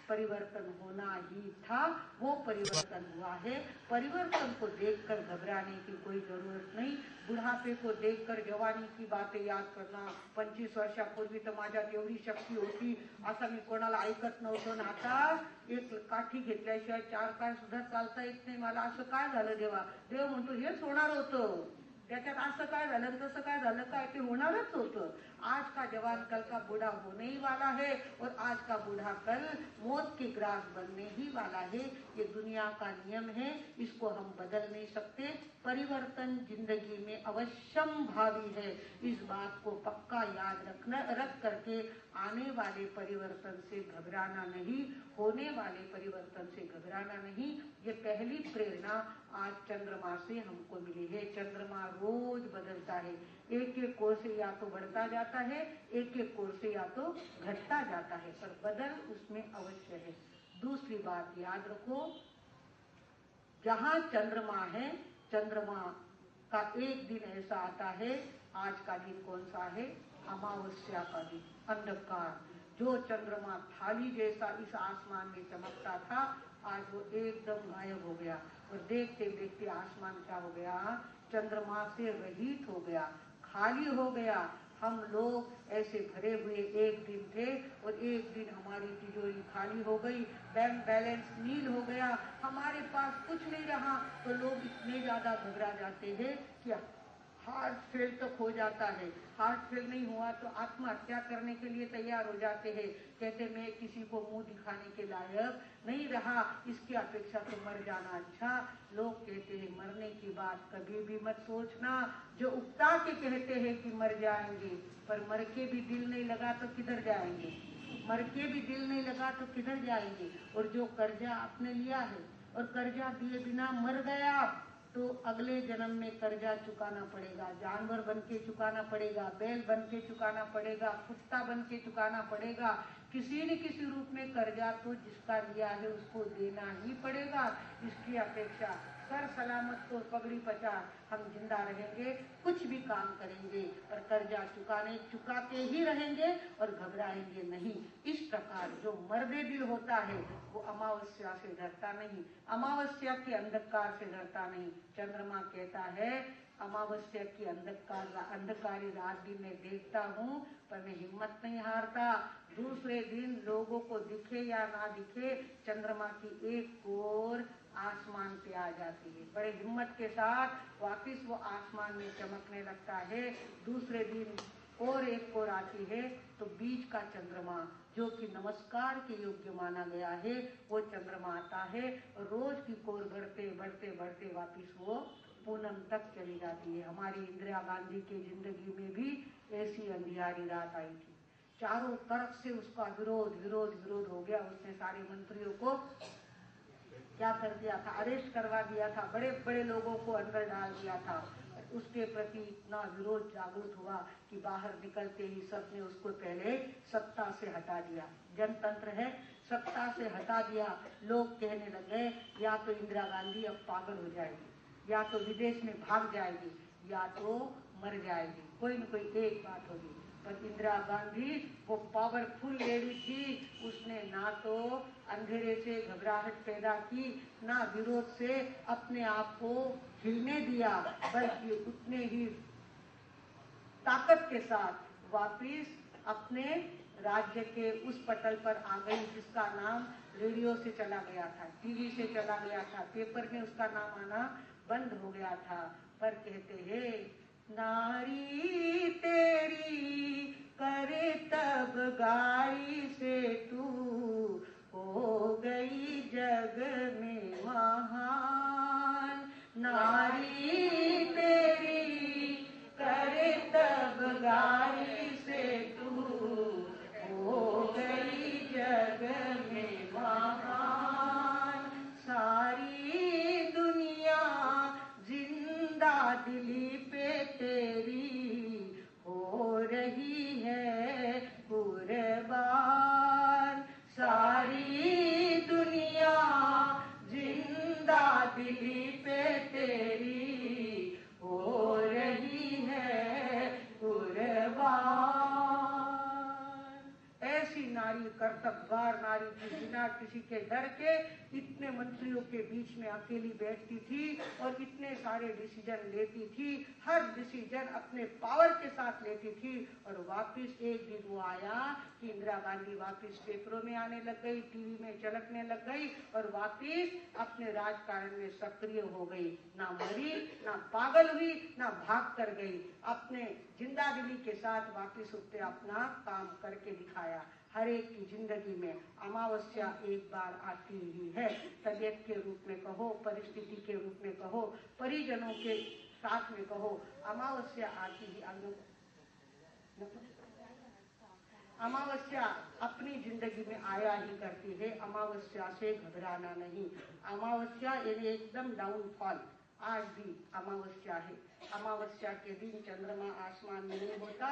परिवर्तन होना ही था, वो परिवर्तन हुआ है। परिवर्तन को देखकर घबराने की कोई जरूरत नहीं। बुढ़ापे को देखकर जवानी की बातें याद करना, 25 वर्षापूर्वी तर माझ्यात एवढी शक्ती होती, असं मी कोणाला ऐकत नव्हतो ना आता एक काठी घेतल्याशिवाय 4 पाय सुद्धा चालता येत नाही मला, असं काय झालं देवा? देव म्हणतो हेच होणार होतं, त्याच्यात असं काय झालं तसं काय झालं काय, ते होणारच होतं। आज का जवान कल का बूढ़ा होने ही वाला है और आज का बूढ़ा कल मौत के ग्रास बनने ही वाला है। ये दुनिया का नियम है, इसको हम बदल नहीं सकते। परिवर्तन जिंदगी में अवश्यम भावी है, इस बात को पक्का याद रख करके आने वाले परिवर्तन से घबराना नहीं, होने वाले परिवर्तन से घबराना नहीं। ये पहली प्रेरणा आज चंद्रमा से हमको मिली है। चंद्रमा रोज बदलता है, एक एक कोर से या तो बढ़ता जाता है, एक एक कोर से या तो घटता जाता है, पर बदल उसमें अवश्य है। दूसरी बात याद रखो, जहां चंद्रमा है, चंद्रमा का एक दिन ऐसा आता है, आज का दिन कौन सा है? अमावस्या का दिन, अंधकार। जो चंद्रमा थाली जैसा इस आसमान में चमकता था, आज वो एकदम गायब हो गया और देखते देखते आसमान क्या हो गया? चंद्रमा से रहित हो गया, खाली हो गया। हम लोग ऐसे भरे हुए एक दिन थे और एक दिन हमारी तिजोरी खाली हो गई, बैंक बैलेंस नील हो गया, हमारे पास कुछ नहीं रहा। तो लोग इतने ज्यादा घबरा जाते हैं कि हार्ट फेल तक हो जाता है। हार्ट फेल नहीं हुआ तो आत्महत्या करने के लिए तैयार हो जाते हैं, कहते मैं किसी को मुंह दिखाने के लायक नहीं रहा, इसकी अपेक्षा तो मर जाना अच्छा। लोग कहते हैं मरने की बात कभी भी मत सोचना। जो उकता के कहते हैं कि मर जाएंगे, पर मर के भी दिल नहीं लगा तो किधर जाएंगे? मर के भी दिल नहीं लगा तो किधर जाएंगे? और जो कर्जा आपने लिया है और कर्जा दिए बिना मर गया तो अगले जन्म में कर्जा चुकाना पड़ेगा, जानवर बन के चुकाना पड़ेगा, बैल बन के चुकाना पड़ेगा, कुत्ता बन के चुकाना पड़ेगा। किसी न किसी रूप में कर्जा तो जिसका लिया है उसको देना ही पड़ेगा। इसकी अपेक्षा सर सलामत तो पगड़ी पचा हम जिंदा रहेंगे, कुछ भी काम करेंगे, पर कर्जा चुकाते ही रहेंगे और घबराएंगे नहीं। इस प्रकार जो मर्दे दिल होता है वो अमावस्या से डरता नहीं, अमावस्या के अंधकार से डरता नहीं। चंद्रमा कहता है अमावस्या की अंधकारी रात भी मैं देखता हूँ, पर मैं हिम्मत नहीं हारता। दूसरे दिन लोगों को दिखे या ना दिखे, चंद्रमा की एक कोर आसमान पे आ जाती है, बड़े हिम्मत के साथ वापिस वो आसमान में चमकने लगता है। दूसरे दिन और एक कोर आती है, तो बीच का चंद्रमा जो कि नमस्कार के योग्य माना गया है, वो चंद्रमा आता है और रोज की कोर बढ़ते बढ़ते बढ़ते वापिस वो पूनम तक चली जाती है। हमारी इंदिरा गांधी की जिंदगी में भी ऐसी अंधियारी रात आई थी, चारों तरफ से उसका विरोध विरोध विरोध हो गया। उसने सारे मंत्रियों को क्या कर दिया था? अरेस्ट करवा दिया था, बड़े बड़े लोगों को अंदर डाल दिया था। उसके प्रति इतना विरोध जागृत हुआ कि बाहर निकलते ही सबने उसको पहले सत्ता से हटा दिया। जनतंत्र है, सत्ता से हटा दिया। लोग कहने लगे या तो इंदिरा गांधी अब पागल हो जाएगी, या तो विदेश में भाग जाएगी, या तो मर जाएगी, कोई न कोई एक बात होगी। पर इंदिरा गांधी वो पावरफुल लेडी थी, उसने ना तो अंधेरे से घबराहट पैदा की, ना विरोध से अपने आप को हिलने दिया, बल्कि उतने ही ताकत के साथ वापिस अपने राज्य के उस पटल पर आ गई जिसका नाम रेडियो से चला गया था, टीवी से चला गया था, पेपर में उसका नाम आना बंद हो गया था। पर कहते हैं नारी तेरी करे तब गाड़ी से तू हो गई जग में महान। नारी तेरी करे तब गाड़ी से तू हो गई जग में महान। सारी दुनिया जिंदा दिली पे तेरी हो रही है कुर्बान। सारी दुनिया जिंदा दिली पे तेरी हो रही है कुर्बान। ऐसी नारी, कर्तव्यवान नारी की बिना किसी के डर के इतने मंत्रियों के बीच में अकेली बैठती थी और इतने सारे डिसीजन लेती थी। हर डिसीजन अपने पावर के साथ लेती थी। और वापिस एक दिन वो आया कि इंदिरा गांधी वापिस पेपरों में आने लग गई, टीवी में झलकने लग गई और वापिस अपने राजकारण में सक्रिय हो गई। ना मरी, ना पागल हुई, ना भाग कर गई, अपने जिंदादिली के साथ वापिस उठते अपना काम करके दिखाया। हर एक की जिंदगी में अमावस्या एक बार आती ही है। तबीयत के रूप में कहो, परिस्थिति के रूप में कहो, परिजनों के साथ में कहो, अमावस्या आती ही। अमावस्या अपनी जिंदगी में आया ही करती है। अमावस्या से घबराना नहीं। अमावस्या यानी एकदम डाउनफॉल। आज भी अमावस्या है। अमावस्या के दिन चंद्रमा आसमान में नहीं होता।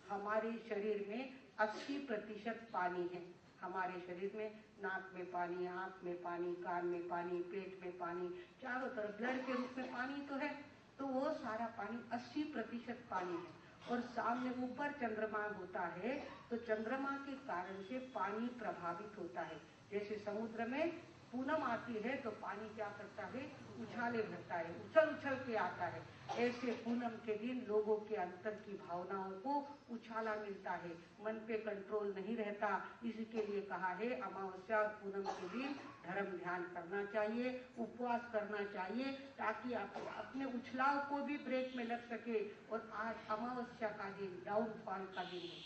हमारे शरीर में 80% पानी है। हमारे शरीर में नाक में पानी, आंख में पानी, कान में पानी, पेट में पानी, चारों तरफ ब्लड के रूप में पानी तो है। तो वो सारा पानी 80% पानी है। और सामने ऊपर चंद्रमा होता है तो चंद्रमा के कारण से पानी प्रभावित होता है। जैसे समुद्र में पूनम आती है तो पानी क्या करता है, उछाले भरता है, उछल उछल के आता है। ऐसे पूनम के दिन लोगों के अंतर की भावनाओं को उछाला मिलता है, मन पे कंट्रोल नहीं रहता। इसके लिए कहा है अमावस्या और पूनम के दिन धर्म ध्यान करना चाहिए, उपवास करना चाहिए, ताकि आप अपने उछलाव को भी ब्रेक में लग सके। और आज अमावस्या का दिन डाउनफॉल का दिन है।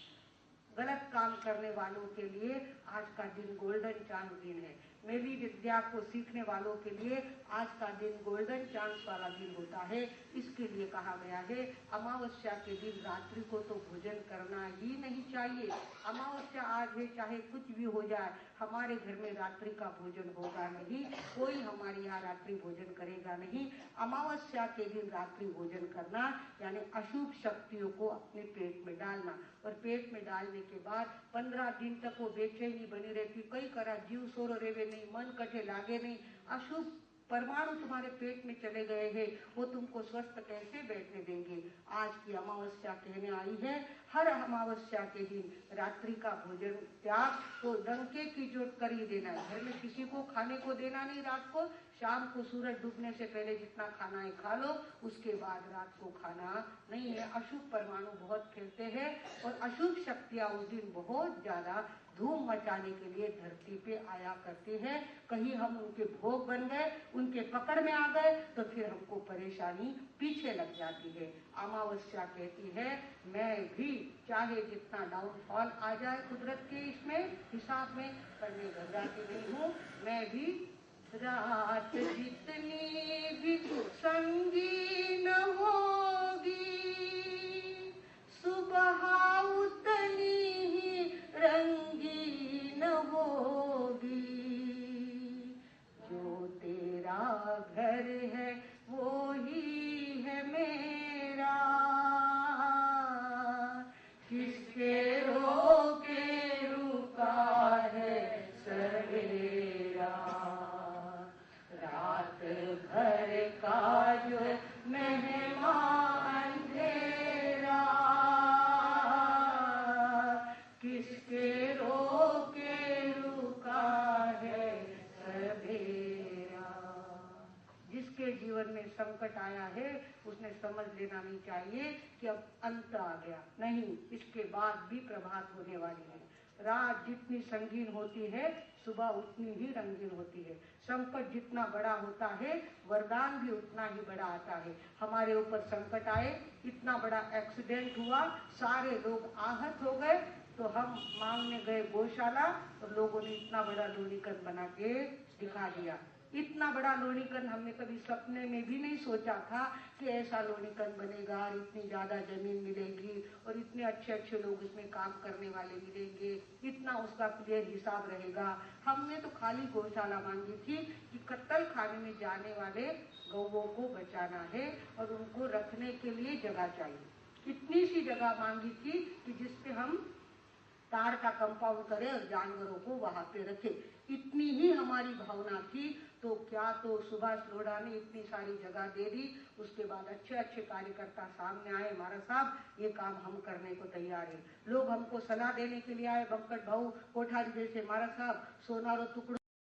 गलत काम करने वालों के लिए आज का दिन गोल्डन चांस दिन है। मेरी विद्या को सीखने वालों के लिए आज का दिन गोल्डन चांस वाला दिन होता है। इसके लिए कहा गया है अमावस्या के दिन रात्रि को तो भोजन करना ही नहीं चाहिए। अमावस्या आज है, चाहे कुछ भी हो जाए, हमारे घर में रात्रि का भोजन होगा नहीं, कोई हमारे यहाँ रात्रि भोजन करेगा नहीं। अमावस्या के दिन रात्रि भोजन करना यानी अशुभ शक्तियों को अपने पेट में डालना। और पेट में डालने के बाद 15 दिन तक वो बेचैनी बनी रहती, कई करा जीव सोरो रेवे नहीं, मन कटे लागे नहीं, अशुभ परमाणु तुम्हारे पेट में चले गए हैं, वो तुमको स्वस्थ कैसे बैठने देंगे। आज की अमावस्या कहने आई है हर अमावस्या के दिन रात्रि का भोजन त्याग तो डंके की चोट कर ही देना है। घर में किसी को खाने को देना नहीं। रात को शाम को सूरज डूबने से पहले जितना खाना है खा लो, उसके बाद रात को खाना नहीं है। अशुभ परमाणु बहुत फैलते हैं और अशुभ शक्तियां उस दिन बहुत ज्यादा धूम मचाने के लिए धरती पे आया करती है। कहीं हम उनके भोग बन गए, उनके पकड़ में आ गए तो फिर हमको परेशानी पीछे लग जाती है। अमावस्या कहती है मैं भी चाहे जितना डाउनफॉल आ जाए कुदरत के इसमें हिसाब में, पर मैं घबराती नहीं हूँ। मैं भी रात जितनी भी संगीन होगी, सुबह उतनी ही रंगीन होगी। जो तेरा घर है वो ही है मेरा, किसके रोके रुका है सवेरा। रात भर का जो मेहमान अंधेरा, किसके रोके रुका है सवेरा। जिसके जीवन में संकट आया है उसने समझ लेना नहीं चाहिए कि अब अंत आ गया, नहीं, इसके बाद भी प्रभात होने वाली है। रात जितनी संगीन होती है सुबह उतनी ही रंगीन होती है। संकट जितना बड़ा होता है वरदान भी उतना ही बड़ा आता है। हमारे ऊपर संकट आए, इतना बड़ा एक्सीडेंट हुआ, सारे लोग आहत हो गए, तो हम मांगने गए गौशाला और लोगों ने इतना बड़ा लोनीकन बना के दिखा दिया। इतना बड़ा लोनीकन हमने कभी सपने में भी नहीं सोचा था कि ऐसा लोनीकन बनेगा और इतनी ज्यादा जमीन मिलेगी और इतने अच्छे अच्छे लोग इसमें काम करने वाले मिलेंगे, इतना उसका क्लियर हिसाब रहेगा। हमने तो खाली गौशाला मांगी थी कि कत्ल खाने में जाने वाले गौओं को बचाना है और उनको रखने के लिए जगह चाहिए। इतनी सी जगह मांगी थी कि जिसपे हम तार का कंपाउंड करें और जानवरों को वहां पे रखें। इतनी ही हमारी भावना थी, तो क्या तो सुभाष लोढ़ा ने इतनी सारी जगह दे दी, उसके बाद अच्छे अच्छे कार्यकर्ता सामने आए, महाराज साहब ये काम हम करने को तैयार है। लोग हमको सलाह देने के लिए आए, बंकट भाऊ कोठारी जैसे, महाराज साहब सोनारो टुकड़ो